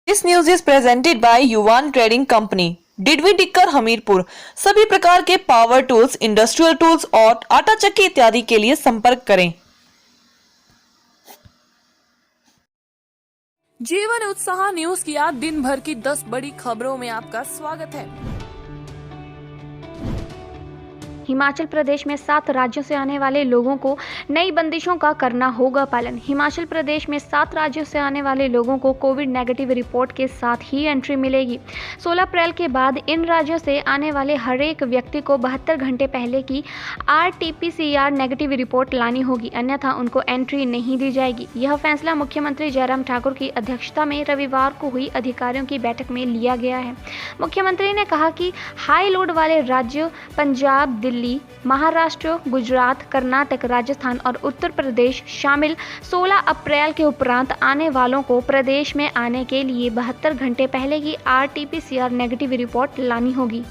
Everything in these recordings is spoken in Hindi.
This news is presented by Yuvan Trading Company, डिडवी टिक्कर हमीरपुर। सभी प्रकार के पावर टूल्स, इंडस्ट्रियल टूल्स और आटा चक्की इत्यादि के लिए संपर्क करें। जीवन उत्साह न्यूज की आज दिन भर की 10 बड़ी खबरों में आपका स्वागत है। हिमाचल प्रदेश में 7 राज्यों से आने वाले लोगों को नई बंदिशों का करना होगा पालन। हिमाचल प्रदेश में 7 राज्यों से आने वाले लोगों को कोविड नेगेटिव रिपोर्ट के साथ ही एंट्री मिलेगी। 16 अप्रैल के बाद इन राज्यों से आने वाले हर एक व्यक्ति को 72 घंटे पहले की RT-PCR नेगेटिव रिपोर्ट लानी होगी, अन्यथा उनको एंट्री नहीं दी जाएगी। यह फैसला मुख्यमंत्री जयराम ठाकुर की अध्यक्षता में रविवार को हुई अधिकारियों की बैठक में लिया गया है। मुख्यमंत्री ने कहा कि हाई लोड वाले राज्यों पंजाब, दिल्ली, महाराष्ट्र, गुजरात, कर्नाटक, राजस्थान और उत्तर प्रदेश शामिल 16 अप्रैल के उपरांत आने वालों को प्रदेश में आने के लिए 72 घंटे पहले की RT-PCR नेगेटिव रिपोर्ट लानी होगी।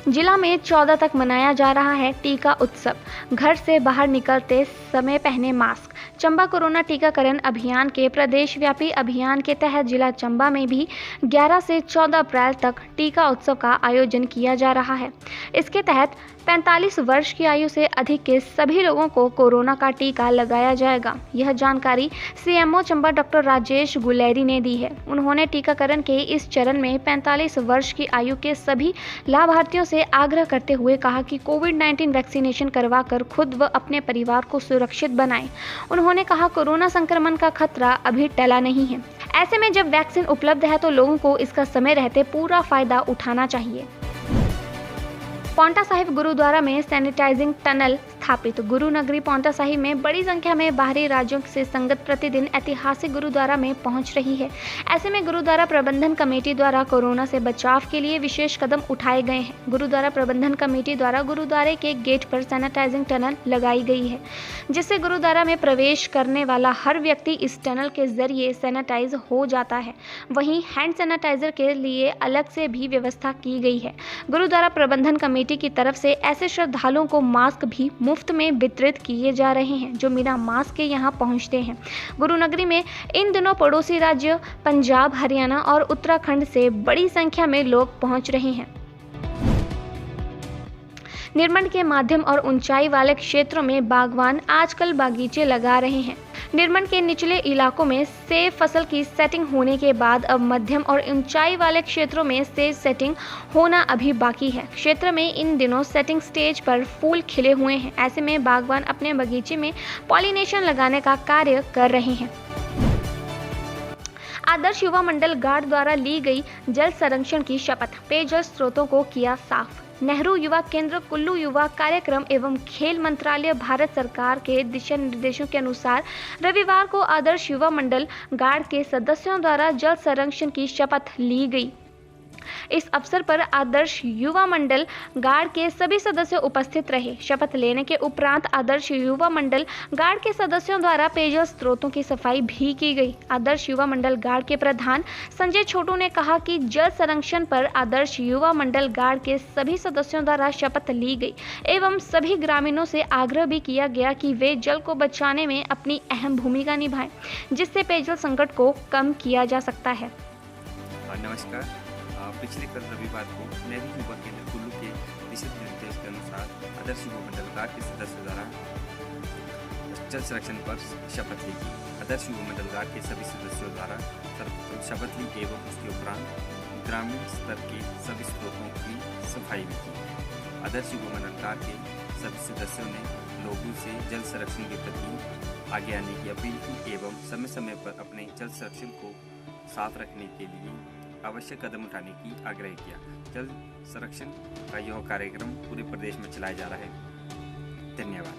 जिला में 14 तक मनाया जा रहा है टीका उत्सव। घर से बाहर निकलते समय पहने मास्क। चंबा कोरोना टीकाकरण अभियान के प्रदेश व्यापी अभियान के तहत जिला चंबा में भी 11 से 14 अप्रैल तक टीका उत्सव का आयोजन किया जा रहा है। इसके तहत 45 वर्ष की आयु से अधिक के सभी लोगों को कोरोना का टीका लगाया जाएगा। यह जानकारी CMO चंबा डॉक्टर राजेश गुलेरी ने दी है। उन्होंने टीकाकरण के इस चरण में 45 वर्ष की आयु के सभी लाभार्थियों से आग्रह करते हुए कहा कि कोविड-19 वैक्सीनेशन करवाकर खुद व अपने परिवार को सुरक्षित बनाएं। उन्होंने कहा कोरोना संक्रमण का खतरा अभी टला नहीं है। ऐसे में जब वैक्सीन उपलब्ध है तो लोगों को इसका समय रहते पूरा फायदा उठाना चाहिए। पांवटा साहिब गुरुद्वारा में सैनिटाइजिंग टनल स्थापित। गुरु नगरी पांवटा साहिब में बड़ी संख्या में बाहरी राज्यों से संगत प्रतिदिन ऐतिहासिक गुरुद्वारा में पहुंच रही है। ऐसे में गुरुद्वारा प्रबंधन कमेटी द्वारा कोरोना से बचाव के लिए विशेष कदम उठाए गए हैं। गुरुद्वारा प्रबंधन कमेटी द्वारा गुरुद्वारे के गेट पर सैनिटाइजिंग टनल लगाई गई है, जिससे गुरुद्वारा में प्रवेश करने वाला हर व्यक्ति इस टनल के जरिए सैनिटाइज हो जाता है। वहीं हैंड सैनिटाइजर के लिए अलग से भी व्यवस्था की गई है। गुरुद्वारा प्रबंधन कमेटी की तरफ से ऐसे श्रद्धालुओं को मास्क भी मुफ्त में वितरित किए जा रहे हैं जो बिना मास्क के यहां पहुंचते हैं। गुरुनगरी में इन दिनों पड़ोसी राज्य पंजाब, हरियाणा और उत्तराखंड से बड़ी संख्या में लोग पहुंच रहे हैं। निर्माण के माध्यम और ऊंचाई वाले क्षेत्रों में बागवान आजकल बागीचे लगा रहे हैं। निर्माण के निचले इलाकों में सेब फसल की सेटिंग होने के बाद अब मध्यम और ऊंचाई वाले क्षेत्रों में सेब सेटिंग होना अभी बाकी है। क्षेत्र में इन दिनों सेटिंग स्टेज पर फूल खिले हुए हैं। ऐसे में बागवान अपने बगीचे में पॉलिनेशन लगाने का कार्य कर रहे हैं। आदर्श युवा मंडल गार्ड द्वारा ली गई जल संरक्षण की शपथ। पेयजल स्रोतों को किया साफ। नेहरू युवा केंद्र, कुल्लू युवा कार्यक्रम एवं खेल मंत्रालय भारत सरकार के दिशा निर्देशों के अनुसार रविवार को आदर्श युवा मंडल गार्ड के सदस्यों द्वारा जल संरक्षण की शपथ ली गई। इस अवसर पर आदर्श युवा मंडल गार्ड के सभी सदस्य उपस्थित रहे। शपथ लेने के उपरांत आदर्श युवा मंडल गार्ड के सदस्यों द्वारा पेयजल स्रोतों की सफाई भी की गई। आदर्श युवा मंडल गार्ड के प्रधान संजय छोटू ने कहा कि जल संरक्षण पर आदर्श युवा मंडल गार्ड के सभी सदस्यों द्वारा शपथ ली गई एवं सभी ग्रामीणों से आग्रह भी किया गया कि वे जल को बचाने में अपनी अहम भूमिका निभाएं, जिससे पेयजल संकट को कम किया जा सकता है। नमस्कार। पिछले कल रविवार को नेहरू युवा केंद्र कुल्लू के दिशा निर्देश के अनुसार आदर्श युवा मंडल गार्ड के सदस्यों द्वारा जल संरक्षण पर शपथ ली गई। आदर्श युवा मंडल गार्ड के सभी सदस्यों द्वारा शपथ ली एवं उसके उपरांत ग्रामीण स्तर के सभी स्रोतों की सफाई भी की। आदर्श युवा मंडल गार्ड के सभी सदस्यों ने लोगों से जल संरक्षण के प्रति आगे आने की अपील की एवं समय समय पर अपने जल संरक्षण को साफ रखने के लिए आवश्यक कदम उठाने की आग्रह किया। जल संरक्षण का यह कार्यक्रम पूरे प्रदेश में चलाया जा रहा है। धन्यवाद।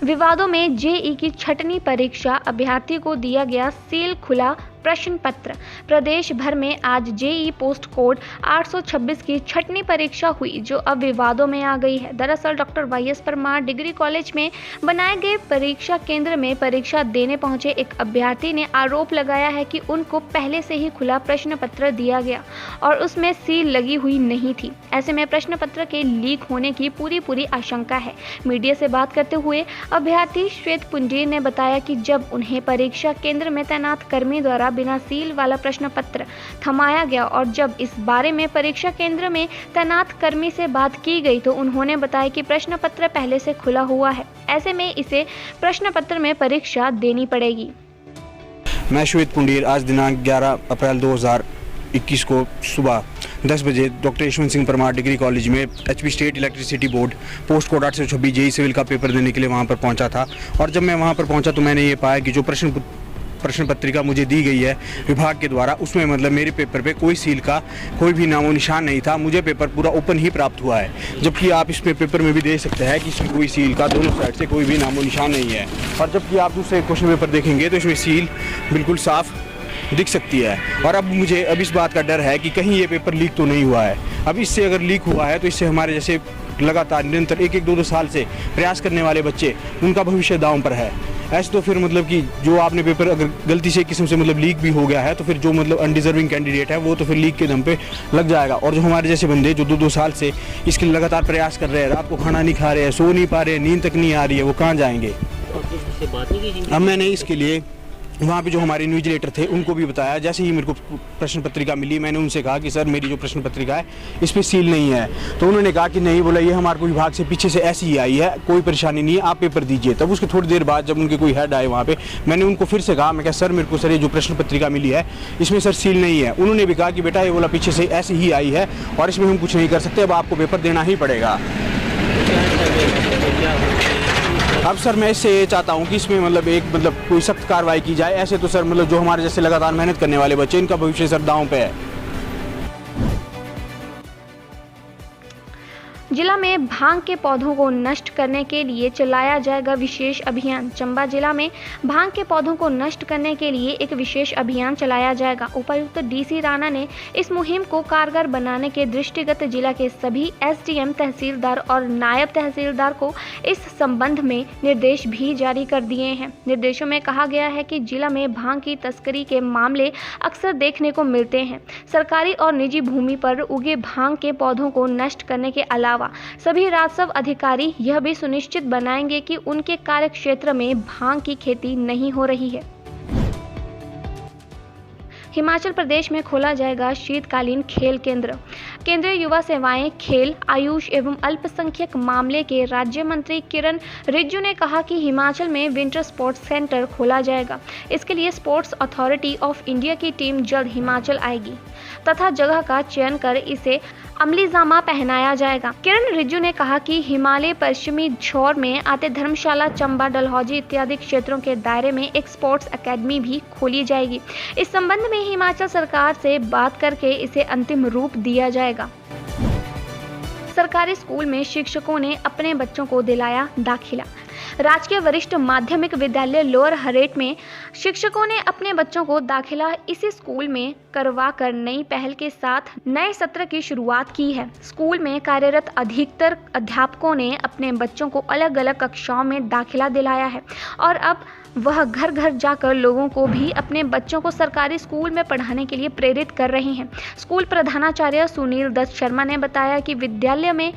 विवादों में JEE की छठवीं परीक्षा अभ्यर्थी को दिया गया सील खुला प्रश्न पत्र। प्रदेश भर में आज जेईई पोस्ट कोड 826 की छठवीं परीक्षा हुई, जो अब विवादों में आ गई है। दरअसल doctor Y S Parmar degree college में बनाए गए परीक्षा केंद्र में परीक्षा देने पहुंचे एक अभ्यर्थी ने आरोप लगाया है कि उनको पहले से ही खुला प्रश्न पत्र दिया गया और उसमें सील लगी हुई नहीं थी। ऐसे में प्रश्न पत्र के लीक होने की पूरी आशंका है। मीडिया से बात करते हुए अभ्यर्थी श्वेत पुंजीर ने बताया कि जब उन्हें परीक्षा केंद्र में तैनात कर्मी द्वारा बिना सील वाला प्रश्न पत्र थमाया गया और जब इस बारे में परीक्षा केंद्र में तैनात कर्मी से बात की गई तो उन्होंने बताया कि प्रश्न पत्र पहले से खुला हुआ है, ऐसे में इसे प्रश्न पत्र में परीक्षा देनी पड़ेगी। मैं श्वेत पुंडीर आज दिनांक 11 अप्रैल 2021 को सुबह 10 बजे doctor Yashwant Singh Parmar degree college में HP state electricity board post code 826 JEE civil का पेपर देने के लिए वहां पर पहुंचा था। और जब मैं वहां पर पहुंचा तो मैंने ये पाया कि जो प्रश्न पत्रिका मुझे दी गई है विभाग के द्वारा, उसमें मतलब मेरे पेपर पे कोई सील का कोई भी नामो निशान नहीं था। मुझे पेपर पूरा ओपन ही प्राप्त हुआ है, जबकि आप इसमें पेपर में भी देख सकते हैं कि इसमें कोई सील का दोनों साइड से कोई भी नामो निशान नहीं है। और जबकि आप दूसरे क्वेश्चन पेपर देखेंगे तो इसमें सील बिल्कुल साफ दिख सकती है। और अब मुझे इस बात का डर है कि कहीं ये पेपर लीक तो नहीं हुआ है। अब इससे अगर लीक हुआ है तो इससे हमारे जैसे लगातार निरंतर 1-2 साल से प्रयास करने वाले बच्चे, उनका भविष्य दांव पर है। ऐसे तो फिर मतलब कि जो आपने पेपर अगर गलती से किस्म से मतलब लीक भी हो गया है तो फिर जो मतलब अनडिजर्विंग कैंडिडेट है वो तो फिर लीक के दम पे लग जाएगा। और जो हमारे जैसे बंदे जो 2-2 साल से इसके लगातार प्रयास कर रहे हैं, रात को खाना नहीं खा रहे हैं, सो नहीं पा रहे हैं, नींद तक नहीं आ रही है, वो कहाँ जाएंगे। अब मैंने इसके लिए वहाँ पे जो हमारे इन्विजिलेटर थे उनको भी बताया। जैसे ही मेरे को प्रश्न पत्रिका मिली मैंने उनसे कहा कि सर मेरी जो प्रश्न पत्रिका है इस पर सील नहीं है। तो उन्होंने कहा कि नहीं, बोला ये हमारे को विभाग से पीछे से ऐसी ही आई है, कोई परेशानी नहीं है, आप पेपर दीजिए। तब उसके थोड़ी देर बाद जब उनके कोई हेड आए वहाँ पे, मैंने उनको फिर से कहा, मैं कहा सर मेरे को सर ये जो प्रश्न पत्रिका मिली है इसमें सर सील नहीं है। उन्होंने भी कहा कि बेटा ये बोला पीछे से ऐसी ही आई है और इसमें हम कुछ नहीं कर सकते, अब आपको पेपर देना ही पड़ेगा। अब सर मैं इससे ये चाहता हूँ कि इसमें मतलब कोई सख्त कार्रवाई की जाए। ऐसे तो सर मतलब जो हमारे जैसे लगातार मेहनत करने वाले बच्चे, इनका भविष्य सर दांव पे है। जिला में भांग के पौधों को नष्ट करने के लिए चलाया जाएगा विशेष अभियान। चंबा जिला में भांग के पौधों को नष्ट करने के लिए एक विशेष अभियान चलाया जाएगा। उपायुक्त डीसी राणा ने इस मुहिम को कारगर बनाने के दृष्टिगत जिला के सभी एसडीएम, तहसीलदार और नायब तहसीलदार को इस संबंध में निर्देश भी जारी कर दिए हैं। निर्देशों में कहा गया है कि जिला में भांग की तस्करी के मामले अक्सर देखने को मिलते हैं। सरकारी और निजी भूमि पर उगे भांग के पौधों को नष्ट करने के अलावा सभी राजस्व अधिकारी यह भी सुनिश्चित बनाएंगे कि उनके कार्यक्षेत्र में भांग की खेती नहीं हो रही है। हिमाचल प्रदेश में खोला जाएगा शीतकालीन खेल केंद्र। केंद्रीय युवा सेवाएं, खेल, आयुष एवं अल्पसंख्यक मामले के राज्य मंत्री किरण रिजिजू ने कहा कि हिमाचल में विंटर स्पोर्ट्स सेंटर खोला जाएगा। इसके लिए स्पोर्ट्स अथॉरिटी ऑफ इंडिया की टीम जल्द हिमाचल आएगी तथा जगह का चयन कर इसे अमलीजामा पहनाया जाएगा। किरण रिजिजू ने कहा कि हिमालय पश्चिमी छोर में आते धर्मशाला, चंबा, डलहौजी इत्यादि क्षेत्रों के दायरे में एक स्पोर्ट्स एकेडमी भी खोली जाएगी। इस संबंध में हिमाचल सरकार से बात करके इसे अंतिम रूप दिया जाएगा। सरकारी स्कूल में शिक्षकों ने अपने बच्चों को दिलाया दाखिला। राजकीय वरिष्ठ माध्यमिक विद्यालय लोअर हरेट में शिक्षकों ने अपने बच्चों को दाखिला इसी स्कूल में करवा कर नई पहल के साथ नए सत्र की शुरुआत की है। स्कूल में कार्यरत अधिकतर अध्यापकों ने अपने बच्चों को अलग अलग कक्षाओं में दाखिला दिलाया है और अब वह घर घर जाकर लोगों को भी अपने बच्चों को सरकारी स्कूल में पढ़ाने के लिए प्रेरित कर रहे हैं। स्कूल प्रधानाचार्य सुनील दत्त शर्मा ने बताया कि विद्यालय में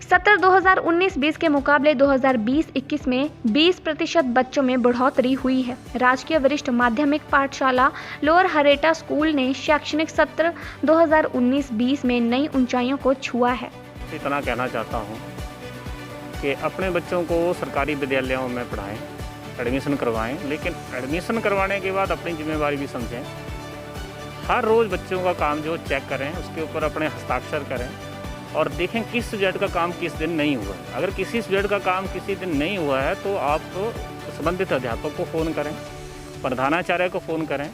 सत्र 2019-20 के मुकाबले 2020-21 में 20% बच्चों में बढ़ोतरी हुई है। राजकीय वरिष्ठ माध्यमिक पाठशाला लोअर हरेटा स्कूल ने शैक्षणिक सत्र 2019-20 में नई ऊंचाइयों को छुआ है। इतना कहना चाहता हूँ कि अपने बच्चों को सरकारी विद्यालयों में पढ़ाएं, एडमिशन करवाएं, लेकिन एडमिशन करवाने के बाद अपनी जिम्मेवारी भी समझें। हर रोज़ बच्चों का काम जो चेक करें, उसके ऊपर अपने हस्ताक्षर करें और देखें किस सब्जेक्ट का काम किस दिन नहीं हुआ है। अगर किसी सब्जेक्ट का काम किसी दिन नहीं हुआ है तो आप संबंधित अध्यापक को फ़ोन करें, प्रधानाचार्य को फ़ोन करें।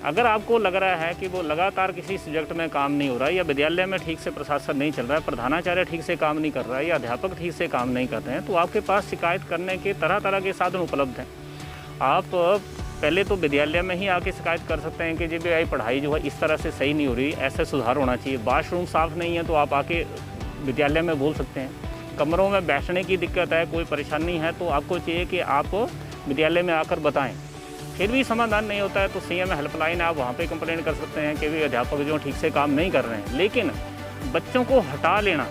अगर आपको लग रहा है कि वो लगातार किसी सब्जेक्ट में काम नहीं हो रहा है या विद्यालय में ठीक से प्रशासन नहीं चल रहा है, प्रधानाचार्य ठीक से काम नहीं कर रहा है या अध्यापक ठीक से काम नहीं कर रहे हैं, तो आपके पास शिकायत करने के तरह तरह के साधन उपलब्ध हैं। आप पहले तो विद्यालय में ही आके शिकायत कर सकते हैं कि जी भाई पढ़ाई जो है इस तरह से सही नहीं हो रही, ऐसे सुधार होना चाहिए। वाशरूम साफ़ नहीं है तो आप आके विद्यालय में बोल सकते हैं। कमरों में बैठने की दिक्कत है, कोई परेशानी है तो आपको चाहिए कि आप विद्यालय में आकर बताएं। फिर भी समाधान नहीं होता है तो सीएम हेल्पलाइन आप वहाँ पे कंप्लेंट कर सकते हैं कि भी अध्यापक जो ठीक से काम नहीं कर रहे हैं। लेकिन बच्चों को हटा लेना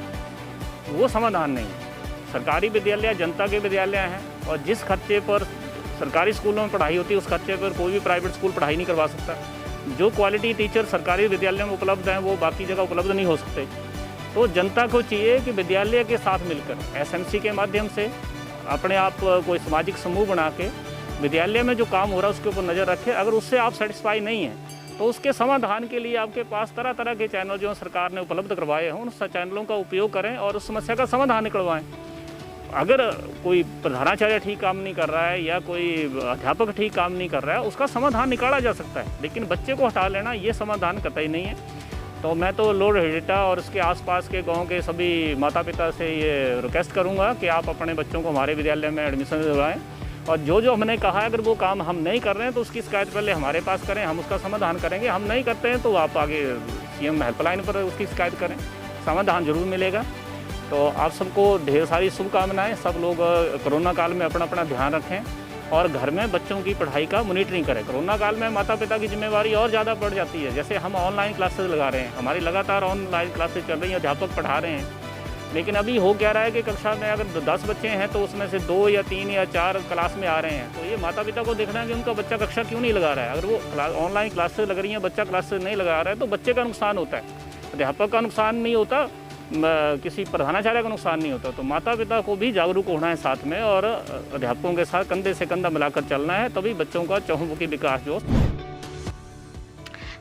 वो समाधान नहीं है। सरकारी विद्यालय जनता के विद्यालय हैं और जिस खर्चे पर सरकारी स्कूलों में पढ़ाई होती है उस खर्चे पर कोई भी प्राइवेट स्कूल पढ़ाई नहीं करवा सकता। जो क्वालिटी टीचर सरकारी विद्यालय में उपलब्ध हैं वो बाकी जगह उपलब्ध नहीं हो सकते। तो जनता को चाहिए कि विद्यालय के साथ मिलकर एसएमसी के माध्यम से अपने आप कोई सामाजिक समूह बना के विद्यालय में जो काम हो रहा है उसके ऊपर नज़र रखें। अगर उससे आप सेटिस्फाई नहीं हैं तो उसके समाधान के लिए आपके पास तरह तरह के चैनल जो सरकार ने उपलब्ध करवाए हैं उन चैनलों का उपयोग करें और उस समस्या का समाधान निकलवाएं। अगर कोई प्रधानाचार्य ठीक काम नहीं कर रहा है या कोई अध्यापक ठीक काम नहीं कर रहा है उसका समाधान निकाला जा सकता है, लेकिन बच्चे को हटा लेना ये समाधान कतई नहीं है। तो मैं तो लोड हेडेटा और उसके आसपास के गांव के सभी माता पिता से ये रिक्वेस्ट करूंगा कि आप अपने बच्चों को हमारे विद्यालय में एडमिशन दिलवाएं और जो हमने कहा है अगर वो काम हम नहीं कर रहे हैं तो उसकी शिकायत पहले हमारे पास करें, हम उसका समाधान करेंगे। हम नहीं करते हैं तो आप आगे सीएम हेल्पलाइन पर उसकी शिकायत करें, समाधान जरूर मिलेगा। तो आप सबको ढेर सारी शुभकामनाएं। सब लोग कोरोना काल में अपना अपना ध्यान रखें और घर में बच्चों की पढ़ाई का मॉनिटरिंग करें। कोरोना काल में माता पिता की जिम्मेवारी और ज़्यादा बढ़ जाती है। जैसे हम ऑनलाइन क्लासेस लगा रहे हैं, हमारी लगातार ऑनलाइन क्लासेस चल रही हैं, अध्यापक पढ़ा रहे हैं, लेकिन अभी हो क्या रहा है कि कक्षा में अगर 10 बच्चे हैं तो उसमें से 2 या 3 या 4 क्लास में आ रहे हैं। तो ये माता पिता को देखना है कि उनका बच्चा कक्षा क्यों नहीं लगा रहा है। अगर वो ऑनलाइन क्लासेस लग रही हैं, बच्चा क्लासेस नहीं लगा रहा है तो बच्चे का नुकसान होता है, अध्यापक का नुकसान नहीं होता, किसी प्रधानाचार्य का नुकसान नहीं होता। तो माता पिता को भी जागरूक होना है साथ में और अध्यापकों के साथ कंधे से कंधा मिलाकर चलना है, तभी बच्चों का चहुमुखी विकास जो।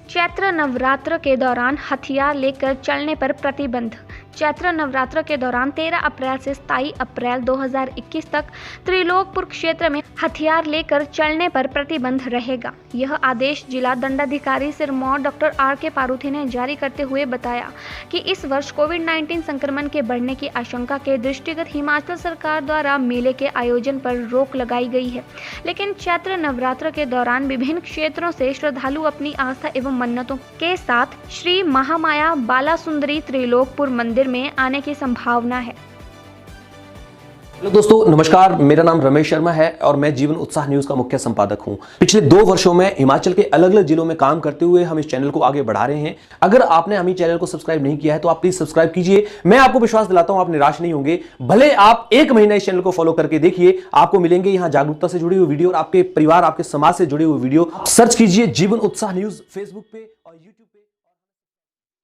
चैत्र नवरात्र के दौरान हथियार लेकर चलने पर प्रतिबंध। चैत्र नवरात्र के दौरान 13 अप्रैल से 27 अप्रैल 2021 तक त्रिलोकपुर क्षेत्र में हथियार लेकर चलने पर प्रतिबंध रहेगा। यह आदेश जिला दंडाधिकारी सिरमौर डॉक्टर R.K. पारूथी ने जारी करते हुए बताया कि इस वर्ष कोविड-19 संक्रमण के बढ़ने की आशंका के दृष्टिगत हिमाचल सरकार द्वारा मेले के आयोजन पर रोक लगाई गई है, लेकिन चैत्र नवरात्र के दौरान विभिन्न क्षेत्रों से श्रद्धालु अपनी आस्था एवं मन्नतों के साथ श्री महामाया बालासुंदरी त्रिलोकपुर मंदिर में आने की संभावना है। हेलो दोस्तों, नमस्कार। मेरा नाम रमेश शर्मा है और मैं जीवन उत्साह न्यूज का मुख्य संपादक हूं। पिछले 2 वर्षों में हिमाचल के अलग अलग जिलों में काम करते हुए हम इस चैनल को आगे बढ़ा रहे हैं। अगर आपने हमें चैनल को सब्सक्राइब नहीं किया है तो आप प्लीज सब्सक्राइब कीजिए। मैं आपको विश्वास दिलाता हूं आप निराश नहीं होंगे। भले आप 1 महीना इस चैनल को फॉलो करके देखिए, आपको मिलेंगे यहाँ जागरूकता से जुड़ी हुई वीडियो और आपके परिवार, आपके समाज से जुड़े हुए वीडियो। सर्च कीजिए जीवन उत्साह न्यूज फेसबुक पे और यूट्यूब।